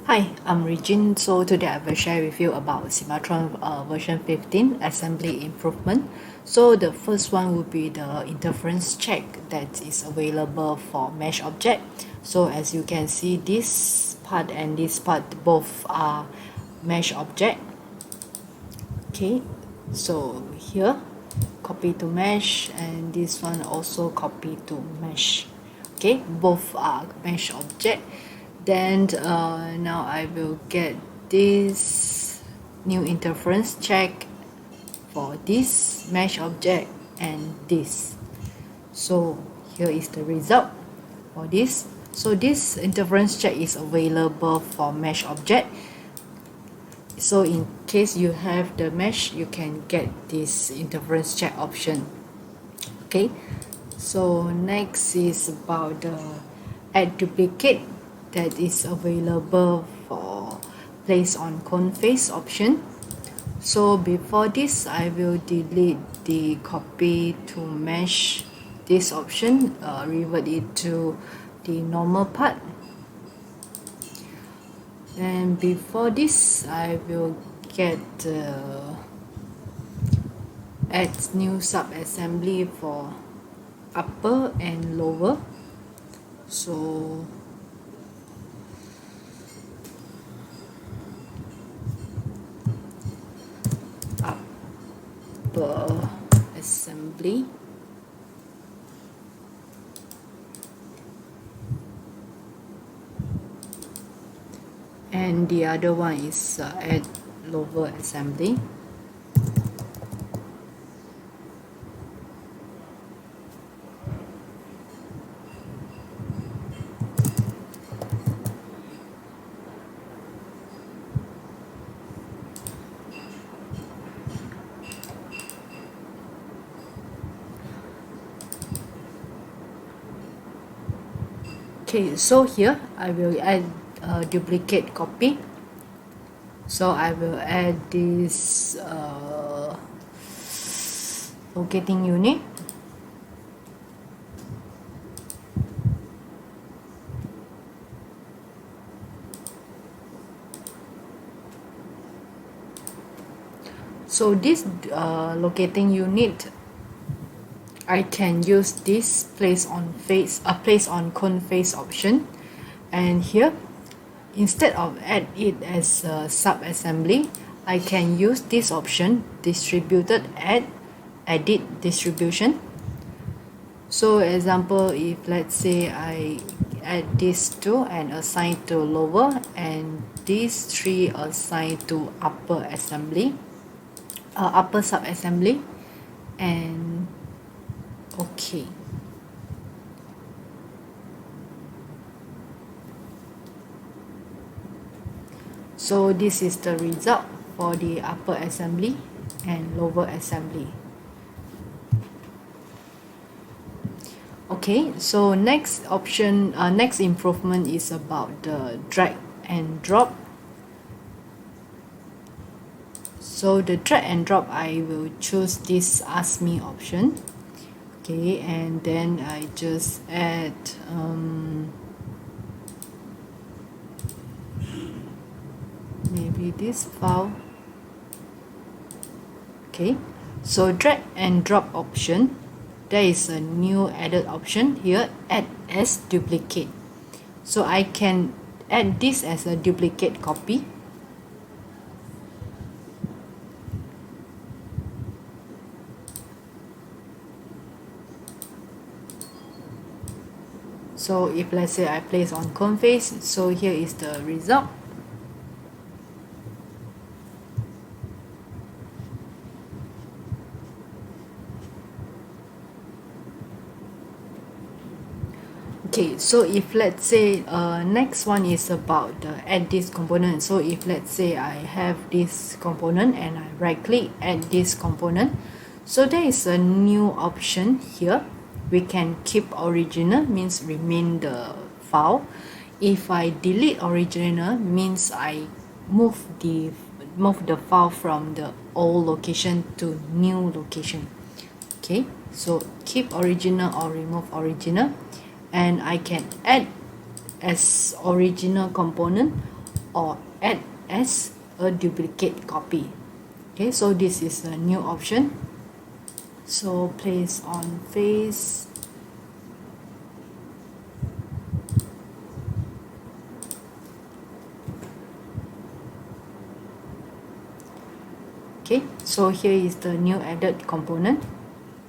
Hi, I'm Regine. So today I will share with you about Cimatron version 15 assembly improvement. So the first one will be the interference check that is available for mesh object. So as you can see, this part and this part both are mesh object. Okay, so here copy to mesh, and this one also copy to mesh. Okay, both are mesh object. Then now I will get this new interference check for this mesh object and this. So here is the result for this. So this interference check is available for mesh object. So in case you have the mesh, you can get this interference check option. Okay, so next is about the add duplicate that is available for place on cone face option. So before this, I will delete the copy to mesh this option, revert it to the normal part. And before this, I will get add new sub-assembly for upper and lower. So upper assembly, and the other one is add lower assembly. Okay, so here I will add a duplicate copy. So I will add this locating unit. So this locating unit, I can use this place on cone face option, and here instead of add it as a sub-assembly, I can use this option, distributed add, edit distribution. So example, if let's say I add these two and assign to lower, and these three assign to upper assembly, upper sub-assembly, and okay. So this is the result for the upper assembly and lower assembly. Okay, so next option, next improvement is about the drag and drop. So the drag and drop, I will choose this ask me option. Okay, and then I just add maybe this file. Okay, so drag and drop option, there is a new added option here, add as duplicate. So I can add this as a duplicate copy. So if let's say I place on cone face, so here is the result. Okay, so if let's say next one is about the add this component. So if let's say I have this component and I right click add this component, so there is a new option here. We can keep original, means remain the file. If I delete original, means I move the file from the old location to new location. Okay, so keep original or remove original, and I can add as original component or add as a duplicate copy. Okay, so this is a new option. So place on face. Okay, so here is the new added component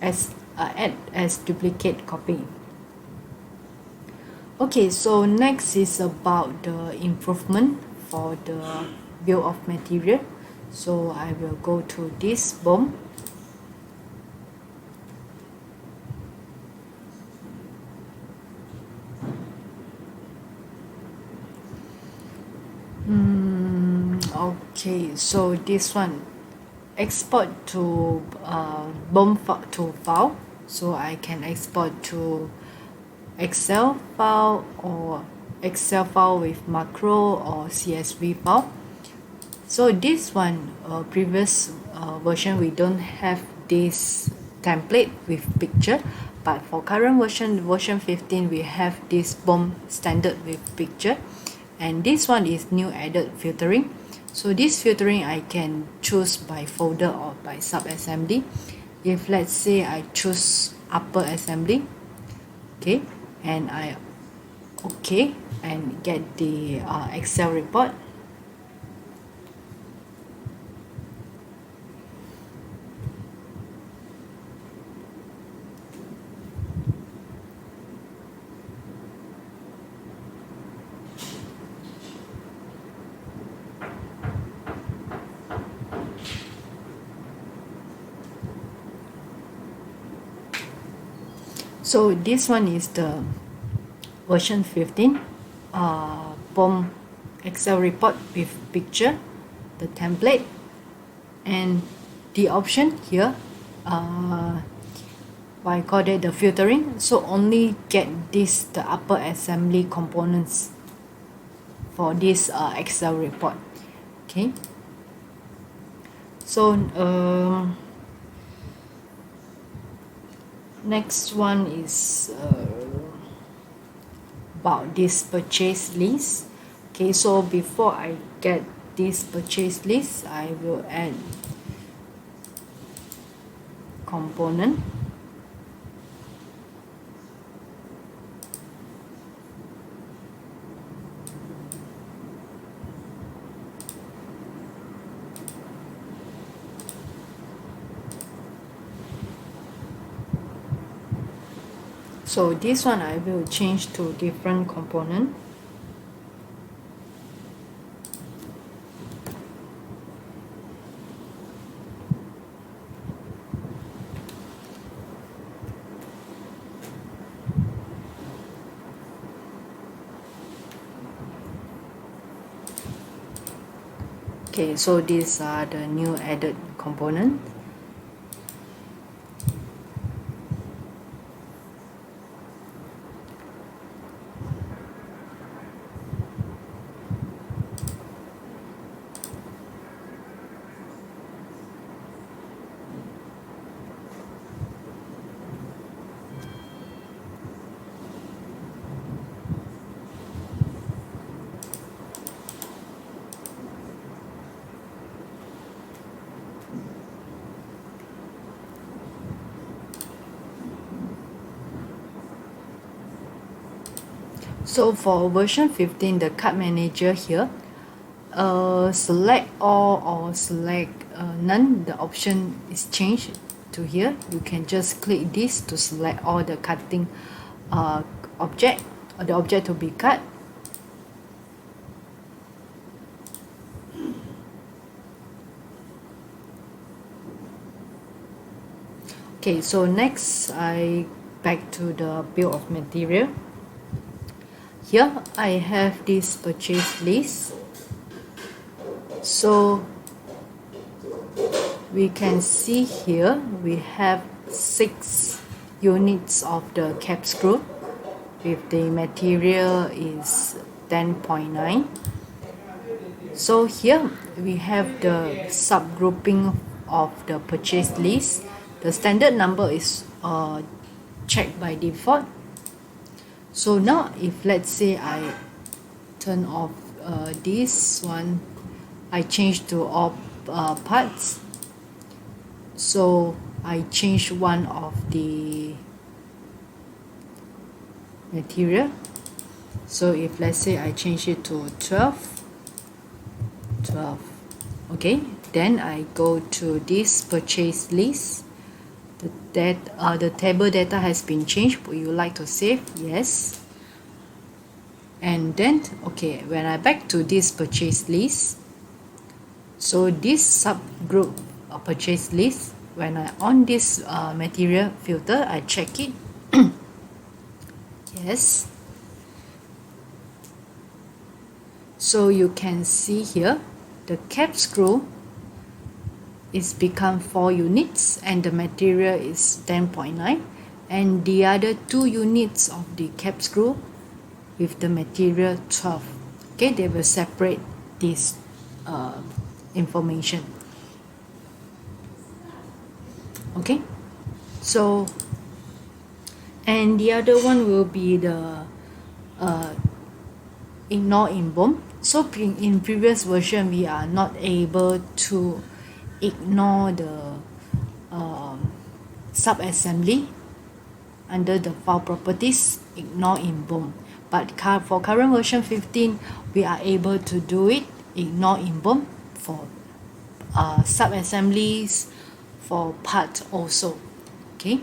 as add as duplicate copy. Okay, so next is about the improvement for the bill of material. So I will go to this BOM. Okay, so this one, export to BOM to file. So I can export to Excel file or Excel file with macro or CSV file. So this one, previous version, we don't have this template with picture, but for current version 15, we have this BOM standard with picture, and this one is new added filtering. So this filtering I can choose by folder or by SubAssembly. If let's say I choose upper assembly, okay, and I okay and get the Excel report. So this one is the version 15 BOM Excel report with picture, the template, and the option here, what I call it, the filtering. So only get this, the upper assembly components for this Excel report. Okay, so next one is about this purchase list. Okay, so before I get this purchase list, I will add component. So this one I will change to different component. Okay, so these are the new added component. So for version 15, the card manager here, select all or select none, the option is changed to here. You can just click this to select all the cutting object or the object to be cut. Okay, so next I back to the bill of material. Here I have this purchase list. So we can see here we have 6 units of the cap screw with the material is 10.9. So here we have the subgrouping of the purchase list. The standard number is checked by default. So now if let's say I turn off this one I changed to all parts. So I changed one of the material. So if let's say I change it to 12, okay, then I go to this purchase list. The table data has been changed. Would you like to save? Yes. And then okay, when I back to this purchase list, so this subgroup purchase list, when I on this material filter, I check it. Yes. So you can see here the cap screw is become 4 units and the material is 10.9, and the other 2 units of the cap screw with the material 12. Okay, they will separate this information. Okay, so and the other one will be the ignore emboom. So in previous version we are not able to ignore the SubAssembly under the file properties, ignore emboom. But for current version 15, we are able to do it, ignore emboom for subassemblies, for part also. Okay.